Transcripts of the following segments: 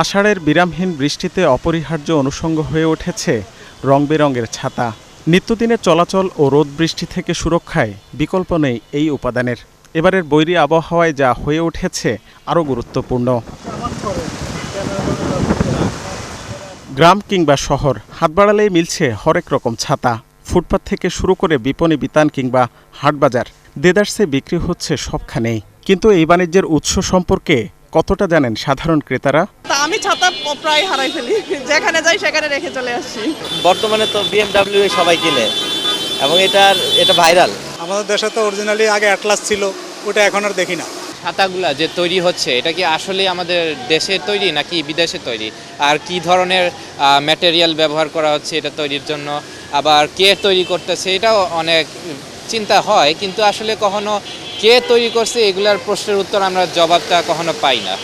আষাঢ়ের বিরামহীন বৃষ্টিতে অপরিহার্য অনুষঙ্গ হয়ে উঠেছে রং-বেরঙের ছাতা। নিত্যদিনের চলাচল ও রোদ বৃষ্টি থেকে সুরক্ষায় বিকল্প নেই এই উপাদানের। এবারের বৈরী আবহাওয়ায় যা হয়ে উঠেছে আরও গুরুত্বপূর্ণ। গ্রাম কিংবা শহর, হাত বাড়ালেই মিলছে হরেক রকম ছাতা। ফুটপাত থেকে শুরু করে বিপণী বিতান কিংবা হাটবাজার, দেদারসে বিক্রি হচ্ছে সবখানেই। কিন্তু এই বাণিজ্যের উৎস সম্পর্কে কতটা জানেন সাধারণ ক্রেতারা? আমি ছাতা প্রায় হারাই ফেলি, যেখানে যাই সেখানে রেখে চলে আসছি। বর্তমানে তো BMW সবাই কিনে এবং এটা ভাইরাল। আমাদের দেশে তো অরিজিনালি আগে অ্যাটলাস ছিল, ওটা এখন আর দেখি না। ছাতাগুলা যে তৈরি হচ্ছে এটা কি আসলে আমাদের দেশের তৈরি নাকি বিদেশে তৈরি, আর কি ধরনের ম্যাটেরিয়াল ব্যবহার করা হচ্ছে এটা তৈরির জন্য, আবার কে তৈরি করতেছে এটাও অনেক চিন্তা হয়, কিন্তু আসলে কখনো কে তৈরি করছে এগুলার প্রশ্নের উত্তর আমরা জবাবটা কখনো পাই না।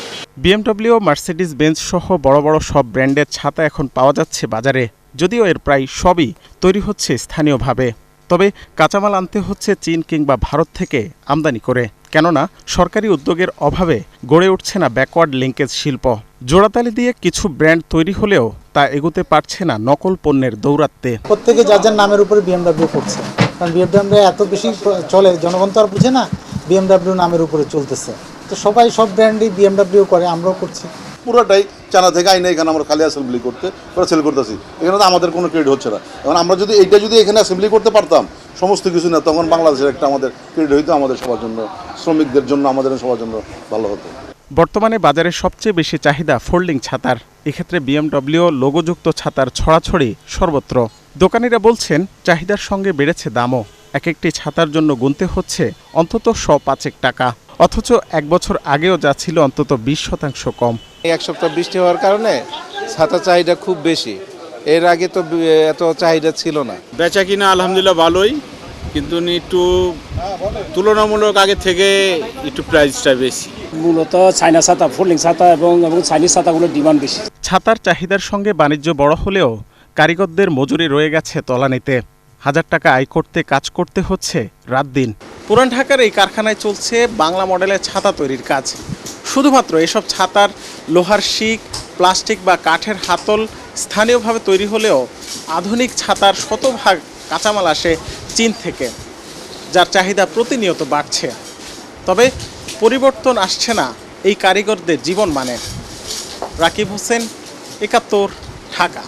BMW, মার্সিডিজ বেঞ্জ সহ বড় বড় সব ব্র্যান্ডের ছাতা এখন পাওয়া যাচ্ছে বাজারে, যদিও এর প্রায় সবই তৈরি হচ্ছে স্থানীয়ভাবে। তবে কাঁচামাল আনতে হচ্ছে চীন কিংবা ভারত থেকে আমদানি করে, কেননা সরকারি উদ্যোগের অভাবে গড়ে উঠছে না ব্যাকওয়ার্ড লিঙ্কেজ শিল্প। জোড়াতালি দিয়ে কিছু ব্র্যান্ড তৈরি হলেও তা এগোতে পারছে না নকল পণ্যের দৌরাত্ম্যে। প্রত্যেকে যার যার নামের উপরে BMW করছে, কারণ BMW এত বেশি চলে, জনগণ তো আর বুঝে না BMW নামের উপরে চলতেছে। তো সবাই সব ব্র্যান্ডই BMW করে, আমরাও করছি। পুরোটাই চায়না থেকে আইনে এখানে আমরা খালি অ্যাসেম্বলি করতে ওরা সেল করতেছি। এখানে তো আমাদের কোনো ক্রেডিট হচ্ছে না। এখন আমরা যদি এখানে অ্যাসেম্বলি করতে পারতাম সমস্ত কিছু না, তখন বাংলাদেশের একটা আমাদের ক্রেডিট হইতো, আমাদের সবার জন্য, শ্রমিকদের জন্য, আমাদের সবার জন্য ভালো হতো। বর্তমানে বাজারে সবচেয়ে বেশি চাহিদা ফোল্ডিং ছাতার। এক্ষেত্রে BMW লোগোযুক্ত ছাতার ছড়াছড়ি সর্বত্র। দোকানিরা বলছেন চাহিদার সঙ্গে বেড়েছে দামও। এক একটি ছাতার জন্য গুনতে হচ্ছে অন্তত 105 টাকা, অথচ এক বছর আগেও যা ছিল অন্তত 20% কম। এক সপ্তাহ বৃষ্টি হওয়ার কারণে ছাতা চাহিদা খুব বেশি, এর আগে তো এত চাহিদা ছিল না। বেচা কিনা আলহামদুলিল্লাহ ভালোই, কিন্তু একটু তুলনামূলক আগে থেকে একটু প্রাইসটা বেশি। মূলত চাইনা ছাতা, ফোল্ডিং ছাতা এবং চাইনিজ ছাতাগুলোর ডিমান্ড বেশি। ছাতার চাহিদার সঙ্গে বাণিজ্য বড় হলেও কারিগরদের মজুরি রয়ে গেছে তলানিতে। 1000 টাকা আয় করতে কাজ করতে হচ্ছে রাত দিন। পুরান ঢাকার এই কারখানায় চলছে বাংলা মডেলের ছাতা তৈরির কাজ। শুধুমাত্র এসব ছাতার লোহার শিক, প্লাস্টিক বা কাঠের হাতল স্থানীয়ভাবে তৈরি হলেও আধুনিক ছাতার শতভাগ কাঁচামাল আসে চীন থেকে, যার চাহিদা প্রতিনিয়ত বাড়ছে। তবে পরিবর্তন আসছে না এই কারিগরদের জীবন মানে। রাকিব হোসেন, 71, ঢাকা।